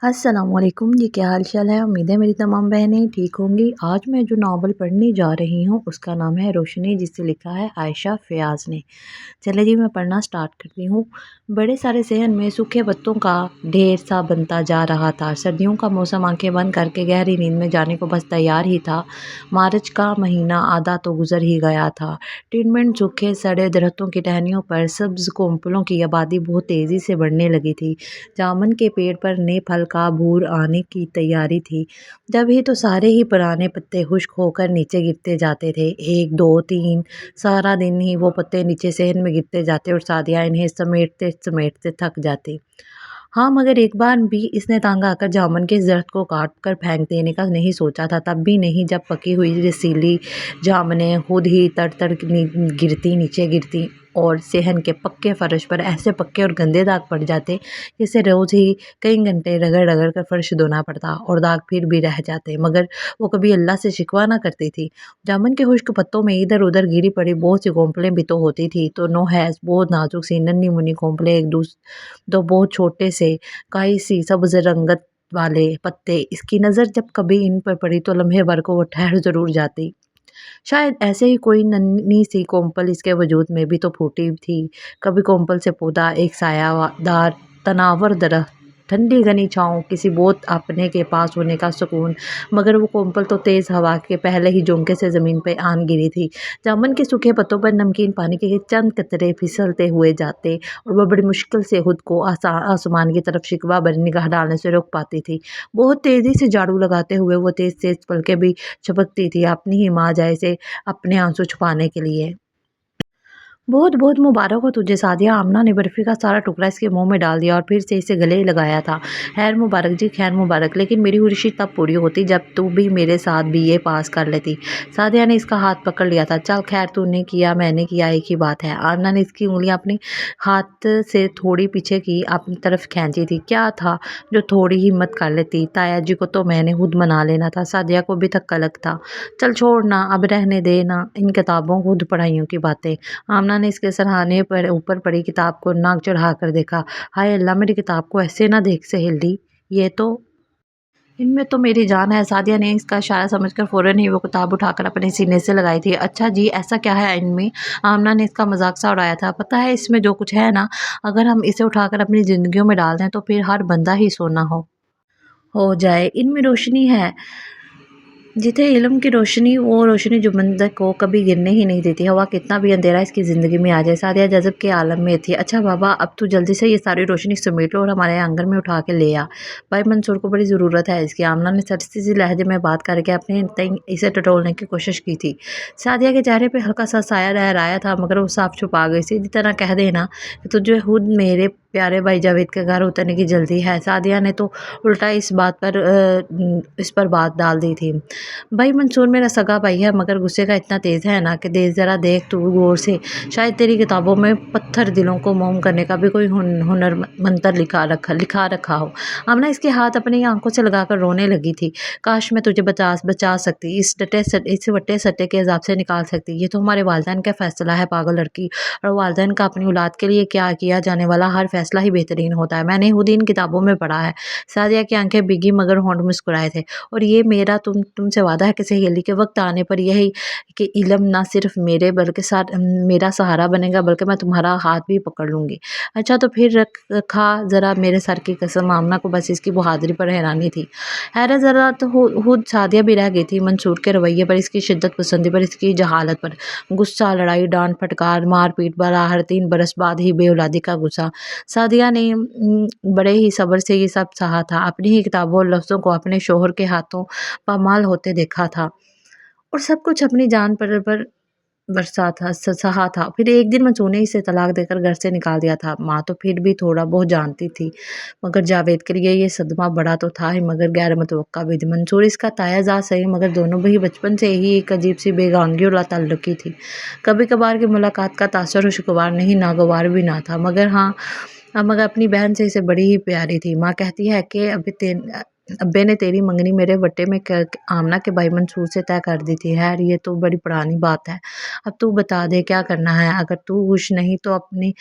अस्सलाम वालेकुम जी, क्या हाल चाल है। उम्मीद है मेरी तमाम बहनें ठीक होंगी। आज मैं जो नावल पढ़ने जा रही हूँ उसका नाम है रोशनी, जिसे लिखा है आयशा फयाज ने। चले जी मैं पढ़ना स्टार्ट करती हूँ। बड़े सारे सहन में सूखे पत्तों का ढेर सा बनता जा रहा था। सर्दियों का मौसम आंखें बंद करके गहरी नींद में जाने को बस तैयार ही था। मार्च का महीना आधा तो गुजर ही गया था। टिनमेंट सूखे सड़े दरख्तों की टहनियों पर सब्ज कोम्पलों की आबादी बहुत तेज़ी से बढ़ने लगी थी। जामुन के पेड़ पर नए फल का भूर आने की तैयारी थी। जब ही तो सारे ही पुराने पत्ते खुश्क होकर नीचे गिरते जाते थे। एक दो तीन, सारा दिन ही वो पत्ते नीचे सहन में गिरते जाते और सादिया इन्हें समेटते समेटते थक जाती। हाँ, मगर एक बार भी इसने तांगा आकर जामुन के इस दरख्त को काट कर फेंक देने का नहीं सोचा था। तब भी नहीं, जब पकी हुई रसीली जामुनें खुद ही तड़ तड़ गिरती नीचे गिरती और सेहन के पक्के फर्श पर ऐसे पक्के और गंदे दाग पड़ जाते जिसे रोज़ ही कई घंटे रगड़ रगड़ कर फर्श धोना पड़ता, और दाग फिर भी रह जाते। मगर वो कभी अल्लाह से शिकवा ना करती थी। जामुन के खुश्क पत्तों में इधर उधर गिरी पड़ी बहुत सी कोंपलें भी तो होती थी, तो नो हैज़ बहुत नाजुक सी नन्ही मुन्नी कोंपलें, एक दो बहुत छोटे से काई सी सब्ज रंगत वाले पत्ते। इसकी नज़र जब कभी इन पर पड़ी तो लम्हे भर को वो ठहर जरूर जाती। शायद ऐसे ही कोई नन्ही सी कोम्पल इसके वजूद में भी तो फूटी थी। कभी कोम्पल से पौधा एक सायादार तनावर दरख्त, ठंडी घनी छाँव, किसी बहुत अपने के पास होने का सुकून। मगर वो कोम्पल तो तेज़ हवा के पहले ही झोंके से ज़मीन पे आन गिरी थी। जामुन के सूखे पत्तों पर नमकीन पानी के चंद कतरे फिसलते हुए जाते और वह बड़ी मुश्किल से खुद को आसमान की तरफ शिकवा भरी निगाह डालने से रोक पाती थी। बहुत तेज़ी से झाड़ू लगाते हुए वो तेज़ तेज़ पलकें भी झपकती थी, अपनी ही माँ जैसे अपने आंसू छुपाने के लिए। बहुत बहुत मुबारक हो तुझे सादिया। आमना ने बर्फ़ी का सारा टुकड़ा इसके मुंह में डाल दिया और फिर से इसे गले लगाया था। खैर मुबारक जी, खैर मुबारक, लेकिन मेरी खुशी तब पूरी होती जब तू भी मेरे साथ बीए पास कर लेती। सादिया ने इसका हाथ पकड़ लिया था। चल खैर, तूने किया मैंने किया एक ही बात है। आमना ने इसकी उंगलियां अपने हाथ से थोड़ी पीछे की अपनी तरफ खींची थी। क्या था जो थोड़ी हिम्मत कर लेती। ताया जी को तो मैंने खुद मना लेना था। सादिया को भी धक्का लग था। चल छोड़ ना, अब रहने दे ना इन किताबों खुद पढ़ाइयों की बातें। आमना ने इसके सरहाने पर ऊपर पड़ी किताब को नाक चढ़ा कर देखा। हाय अल्लाह, मेरी किताब को ऐसे ना देख सहेली, ये तो इनमें तो मेरी जान है। सादिया ने इसका इशारा समझकर फौरन ही वो किताब उठाकर अपने सीने से लगाई थी। अच्छा जी, ऐसा क्या है इनमें। आमना ने इसका मजाक सा उड़ाया था। पता है इसमें जो कुछ है ना, अगर हम इसे उठाकर अपनी जिंदगियों में डाल दें तो फिर हर बंदा ही सोना हो जाए। इनमें रोशनी है, जिथे इल्म की रोशनी, वो रोशनी जो बंदे को कभी गिरने ही नहीं देती। हवा कितना भी अंधेरा इसकी ज़िंदगी में आ जाए। सादिया जज़ब के आलम में थी। अच्छा बाबा, अब तू जल्दी से ये सारी रोशनी समेट लो और हमारे आंगन में उठा के ले आ। भाई मंसूर को बड़ी ज़रूरत है इसकी। आमना ने सस्ती सी लहजे में बात करके अपने तय इसे टटोलने की कोशिश की थी। सादिया के चेहरे पर हल्का सा साया लहराया था, मगर वो साफ छुपा गई। सीधी तरह कह देना कि तुझे खुद मेरे प्यारे भाई जावेद के घर उतरने की जल्दी है। सादिया ने तो उल्टा इस पर बात डाल दी थी। भाई मंसूर मेरा सगा भाई है, मगर गुस्से का इतना तेज़ है ना कि देख ज़रा देख तू गौर से, शायद तेरी किताबों में पत्थर दिलों को मोम करने का भी कोई हुनर मंत्र लिखा रखा हो। आमना इसके हाथ अपनी आंखों से लगाकर रोने लगी थी। काश मैं तुझे बचा सकती, इस वट्टे सट्टे के अजाब से निकाल सकती। ये तो हमारे वालिदैन का फैसला है पागल लड़की, और वालिदैन का अपनी औलाद के लिए क्या किया जाने वाला हर फैसला ही बेहतरीन होता है। मैंने खुद इन किताबों में पढ़ा है। सादिया की आंखें भीगी मगर होंठ मुस्कुराए थे। और ये मेरा तुमसे वादा है कि सहेली के वक्त आने पर यही कि इल्म ना सिर्फ मेरा सहारा बनेगा, बल्कि मैं तुम्हारा हाथ भी पकड़ लूँगी। अच्छा तो फिर खा ज़रा मेरे सर की कसम। आमना को बस इसकी बहादुरी पर हैरानी थी। हैरत ज़रा तो खुद सादिया भी रह गई थी। मंसूर के रवैये पर, इसकी शिद्दत पसंदी पर, इसकी जहालत पर। गुस्सा, लड़ाई, डांट फटकार, मार पीट, भला हर 3 बरस बाद ही बेऔलादी का गुस्सा। सादिया ने बड़े ही सब्र से ये सब सहा था। अपनी ही किताबों और लफ्ज़ों को अपने शोहर के हाथों पामाल होते देखा था, और सब कुछ अपनी जान पर बरसा था, सहा था। फिर एक दिन मंसूर ने इसे तलाक देकर घर से निकाल दिया था। माँ तो फिर भी थोड़ा बहुत जानती थी, मगर जावेद के लिए ये सदमा बड़ा तो था ही, मगर गैर मुतवक्का भी थी। मंसूर इसका तायाजाद सही, मगर दोनों भी बचपन से ही एक अजीब सी बेगानगी और ताल्लुकी थी। कभी कभार की मुलाकात का तासुर खुशगवार नहीं, नागवार भी ना था, मगर हाँ, मगर अपनी बहन से इसे बड़ी ही प्यारी थी। माँ कहती है कि अब्बे ने तेरी मंगनी मेरे वट्टे में आमना के भाई मंसूर से तय कर दी थी। खैर ये तो बड़ी पुरानी बात है। अब तू बता दे क्या करना है। अगर तू खुश नहीं तो अपनी,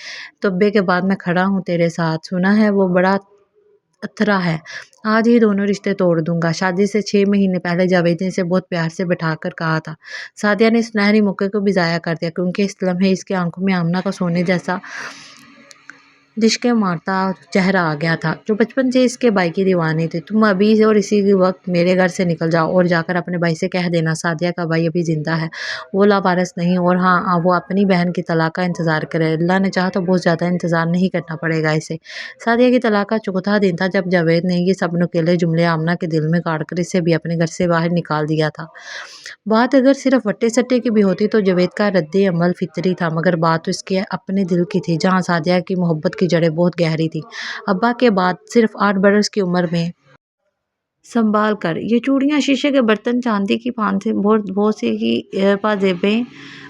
तो अब्बे के बाद मैं खड़ा हूँ तेरे साथ। सुना है वो बड़ा अथरा है। आज ही दोनों रिश्ते तोड़ दूंगा। शादी से 6 महीने पहले जावेद ने इसे बहुत प्यार से बैठाकर कहा था। सादिया ने सुनहरी मौके को भी ज़ाया कर दिया, क्योंकि इस लम्हे इसकी आंखों में आमना का सोने जैसा लिश्के मारता चेहरा आ गया था, जो बचपन से इसके भाई की दीवानी थी। तुम अभी और इसी वक्त मेरे घर से निकल जाओ और जाकर अपने भाई से कह देना सादिया का भाई अभी जिंदा है, वो लावारिस नहीं, और हाँ, वो अपनी बहन की तलाक का इंतज़ार करे। अल्लाह ने चाहा तो बहुत ज़्यादा इंतज़ार नहीं करना पड़ेगा इसे। सादिया की तलाक का चौथा दिन था जब जावेद ने ये सब नुकीले जुमले आमना के दिल में काट कर इसे भी अपने घर से बाहर निकाल दिया था। बात अगर सिर्फ वट्टे सट्टे की भी होती तो जावेद का रद्द अमल फितरी था, मगर बात तो इसके अपने दिल की थी, जहाँ सादिया की मोहब्बत की जड़ें बहुत गहरी थी। अब्बा के बाद सिर्फ 8 बरस की उम्र में संभाल कर ये चूड़ियाँ, शीशे के बर्तन, चांदी की पान से बहुत बहुत सी की पाजेबें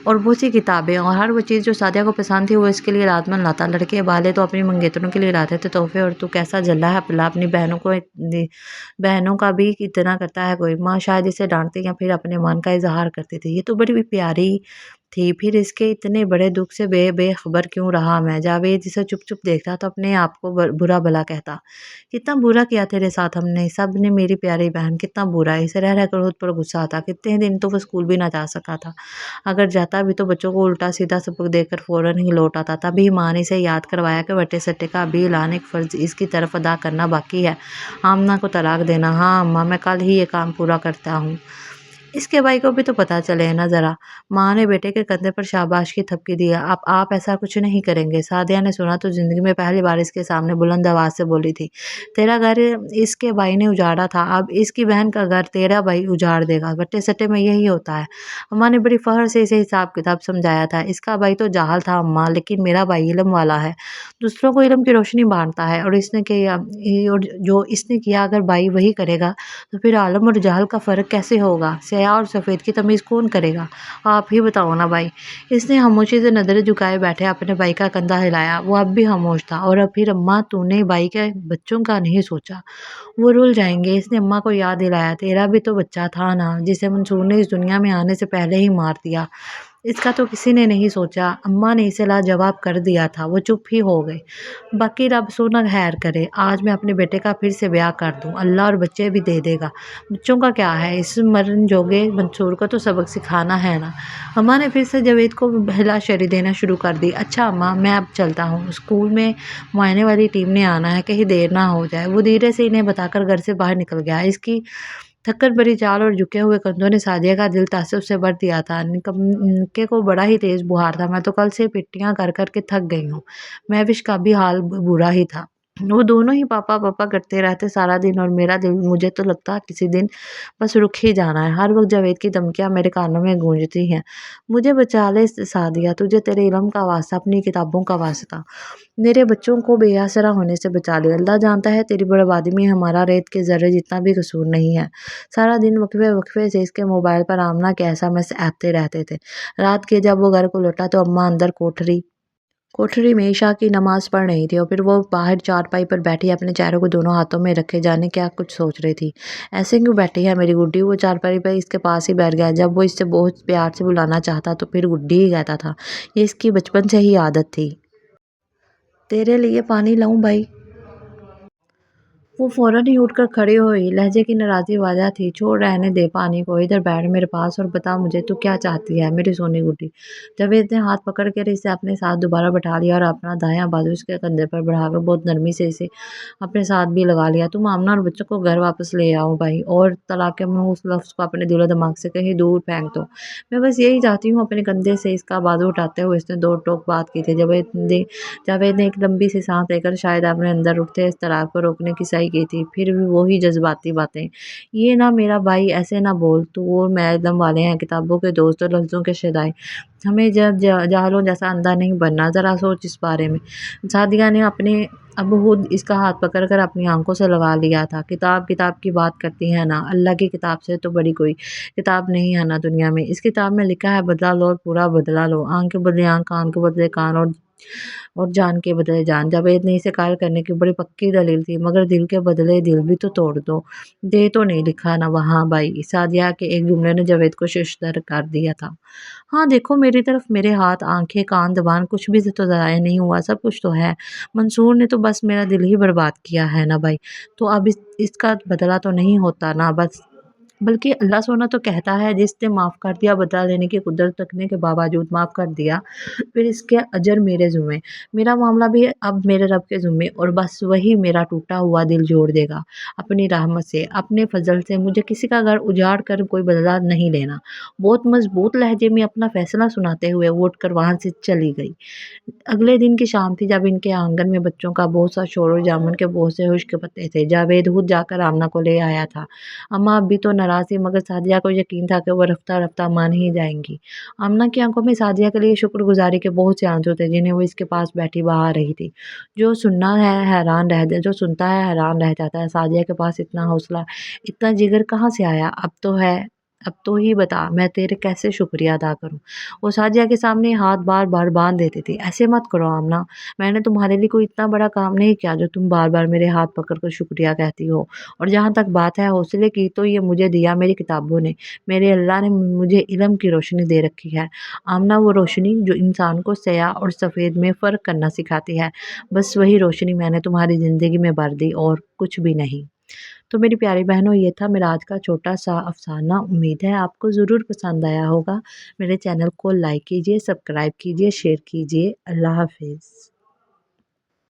और बहुत सी किताबें, और हर वो चीज़ जो सादिया को पसंद थी वो इसके लिए लाजमन लाता। लड़के वाले तो अपनी मंगेतरों के लिए लाते थे तोहफे, और तू कैसा जल्ला है पिला, अपनी बहनों का भी इतना करता है कोई। माँ शायद इसे डांटती या फिर अपने मन का इजहार करती थी, ये तो बड़ी प्यारी थी, फिर इसके इतने बड़े दुख से बेखबर क्यों रहा मैं। जावेद जिसे चुप चुप देखता तो अपने आप को बुरा भला कहता, कितना बुरा किया तेरे साथ हमने, सब ने, मेरी प्यारी बहन, कितना बुरा। इसे रह रह कर खुद पर गुस्सा आता। कितने दिन तो वो स्कूल भी ना जा सका था, अगर जाता भी तो बच्चों को उल्टा सीधा सबक देकर फौरन ही लौट आता। तभी माँ ने इसे याद करवाया कि वट्टे सट्टे का अभी ऐलान एक फ़र्ज इसकी तरफ अदा करना बाकी है, आमना को तलाक देना। हाँ अम्मा, मैं कल ही ये काम पूरा करता हूँ। इसके भाई को भी तो पता चले ना ज़रा। माँ ने बेटे के कंधे पर शाबाश की थपकी दी। अब आप ऐसा कुछ नहीं करेंगे। सादिया ने सुना तो ज़िंदगी में पहली बार इसके सामने बुलंद आवाज़ से बोली थी, तेरा घर इसके भाई ने उजाड़ा था, अब इसकी बहन का घर तेरा भाई उजाड़ देगा। बट्टे सट्टे में यही होता है। अम्मा ने बड़ी फ़ख्र से इसे हिसाब किताब समझाया था। इसका भाई तो जाहल था अम्मा, लेकिन मेरा भाई इल्म वाला है, दूसरों को इल्म की रोशनी बांटता है, और और जो इसने किया अगर भाई वही करेगा तो फिर आलम और जहल का फ़र्क कैसे होगा? स्याह और सफ़ेद की तमीज़ कौन करेगा? आप ही बताओ ना भाई। इसने खामोशी से नज़रें झुकाए बैठे अपने भाई का कंधा हिलाया। वो अब भी खामोश था। और अब फिर अम्मा, तूने भाई के बच्चों का नहीं सोचा, वो रुल जाएंगे। इसने अम्मा को याद दिलाया, तेरा भी तो बच्चा था ना, जिसे मंसूर ने इस दुनिया में आने से पहले ही मार दिया। इसका तो किसी ने नहीं सोचा। अम्मा ने इसे लाजवाब कर दिया था। वो चुप ही हो गई। बाकी रब सोना खैर करे, आज मैं अपने बेटे का फिर से ब्याह कर दूं, अल्लाह और बच्चे भी दे देगा। बच्चों का क्या है, इस मरन जोगे मंसूर को तो सबक सिखाना है ना। अम्मा ने फिर से जावेद को हलाशेरी देना शुरू कर दी। अच्छा अम्मा, मैं अब चलता हूँ, स्कूल में मुआयने वाली टीम ने आना है, कहीं देर ना हो जाए। वो धीरे से इन्हें बताकर घर से बाहर निकल गया। इसकी थक्कर भरी चाल और झुके हुए कंधों ने सादिया का दिल तासुब से भर दिया था। निक्के को बड़ा ही तेज बुखार था। मैं तो कल से पिट्टियां कर कर के थक गई हूँ। महविश का भी हाल बुरा ही था। वो दोनों ही पापा पापा करते रहते सारा दिन, और मेरा दिल, मुझे तो लगता किसी दिन बस रुक ही जाना है। हर वक्त जावेद की धमकियां मेरे कानों में गूंजती हैं, मुझे बचा ले सादिया, तुझे तेरे इल्म का वास्ता, अपनी किताबों का वास्ता, मेरे बच्चों को बेआसरा होने से बचा ले। अल्लाह जानता है तेरी बर्बादी में हमारा रेत के ज़र्रे जितना भी कसूर नहीं है। सारा दिन वक्फे वक्फे से इसके मोबाइल पर आमना के एसएमएस आते रहते थे। रात के जब वो घर को लौटा तो अम्मा अंदर कोठरी में ईशा की नमाज पढ़ रही थी, और फिर वो बाहर चारपाई पर बैठी अपने चेहरे को दोनों हाथों में रखे जाने क्या कुछ सोच रही थी। ऐसे क्यों बैठी है मेरी गुड्डी? वो चारपाई पर इसके पास ही बैठ गया। जब वो इससे बहुत प्यार से बुलाना चाहता तो फिर गुड्डी ही कहता था। ये इसकी बचपन से ही आदत थी। तेरे लिए पानी लाऊं भाई? वो फ़ौरन ही उठकर खड़ी हुई। लहजे की नाराज़ी वाज़ह थी। छोड़, रहने दे पानी को, इधर बैठ मेरे पास और बता मुझे तू क्या चाहती है मेरी सोनी गुड्डी। जावेद ने हाथ पकड़ कर इसे अपने साथ दोबारा बैठा लिया और अपना दायां बाजू इसके कंधे पर बढ़ाकर बहुत नरमी से इसे अपने साथ भी लगा लिया। तुम आमना और बच्चों को घर वापस ले आओ भाई, और तलाक के मुँह उस लफ्ज़ को अपने दिलो दिमाग से कहीं दूर फेंक दो। मैं बस यही चाहती हूँ। अपने कंधे से इसका बाजू उठाते हुए इसने दो टोक बात की थी। जावेद ने एक लंबी सी सांस लेकर शायद अपने अंदर उठते इस तरार को रोकने की सही की थी। फिर भी वही जज्बाती बातें, ये ना मेरा भाई, ऐसे ना बोल, तू और मैं एकदम वाले हैं, किताबों के दोस्त और लफ्ज़ों के शदाई, हमें जब जाहलों जैसा अंधा नहीं बनना, ज़रा सोच इस बारे में। सादिया ने अपने अब खुद इसका हाथ पकड़ कर अपनी आंखों से लगा लिया था। किताब किताब की बात करती है ना, अल्लाह की किताब से तो बड़ी कोई किताब नहीं है ना दुनिया में। इस किताब में लिखा है बदला लो और पूरा बदला लो, आंख के बदले आंख, कान के बदले कान, और اور جان کے بدلے جان۔ جاوید نے اسے قائل کرنے کی بڑی پکی دلیل تھی، مگر دل کے بدلے دل بھی تو توڑ دو، دے تو نہیں لکھا نا وہاں بھائی۔ سعدیہ کے ایک جملے نے جاوید کو ششدر کر دیا تھا۔ ہاں دیکھو میری طرف، میرے ہاتھ، آنکھیں، کان، زبان، کچھ بھی تو ضائع نہیں ہوا، سب کچھ تو ہے۔ منصور نے تو بس میرا دل ہی برباد کیا ہے نا بھائی، تو اب اس کا بدلہ تو نہیں ہوتا نا بس، بلکہ اللہ سونا تو کہتا ہے جس نے معاف کر دیا، بدلہ لینے کی قدرت رکھنے کے باوجود معاف کر دیا، پھر اس کے اجر میرے ذمے، میرا معاملہ بھی اب میرے رب کے ذمے، اور بس وہی میرا ٹوٹا ہوا دل جوڑ دے گا اپنی رحمت سے، اپنے فضل سے۔ مجھے کسی کا گھر اجاڑ کر کوئی بدلہ نہیں لینا۔ بہت مضبوط لہجے میں اپنا فیصلہ سناتے ہوئے وہ اٹھ کر وہاں سے چلی گئی۔ اگلے دن کی شام تھی جب ان کے آنگن میں بچوں کا بہت سا شور اور جامن کے بہت سے خشک پتے تھے۔ جاوید خود جا کر آمنہ کو لے آیا تھا۔ اماں اب بھی تو ناراض تھی، مگر سعدیہ کو یقین تھا کہ وہ رفتہ رفتہ مان ہی جائیں گی۔ آمنہ کی آنکھوں میں سعدیہ کے لیے شکر گزاری کے بہت سے آنسو تھے جنہیں وہ اس کے پاس بیٹھی بہا رہی تھی۔ جو سنتا ہے حیران رہ جاتا ہے، سعدیہ کے پاس اتنا حوصلہ، اتنا جگر کہاں سے آیا؟ اب تو ہی بتا میں تیرے کیسے شکریہ ادا کروں۔ وہ سعدیہ کے سامنے ہاتھ بار بار باندھ دیتی تھی۔ ایسے مت کرو آمنہ، میں نے تمہارے لیے کوئی اتنا بڑا کام نہیں کیا جو تم بار بار میرے ہاتھ پکڑ کر شکریہ کہتی ہو۔ اور جہاں تک بات ہے حوصلے کی، تو یہ مجھے دیا میری کتابوں نے، میرے اللہ نے مجھے علم کی روشنی دے رکھی ہے آمنہ، وہ روشنی جو انسان کو سیاہ اور سفید میں فرق کرنا سکھاتی ہے، بس وہی روشنی میں نے تمہاری زندگی میں بھر دی، اور کچھ بھی نہیں۔ تو میری پیاری بہنوں، یہ تھا میرا آج کا چھوٹا سا افسانہ۔ امید ہے آپ کو ضرور پسند آیا ہوگا۔ میرے چینل کو لائک کیجیے، سبسکرائب کیجیے، شیئر کیجیے۔ اللہ حافظ۔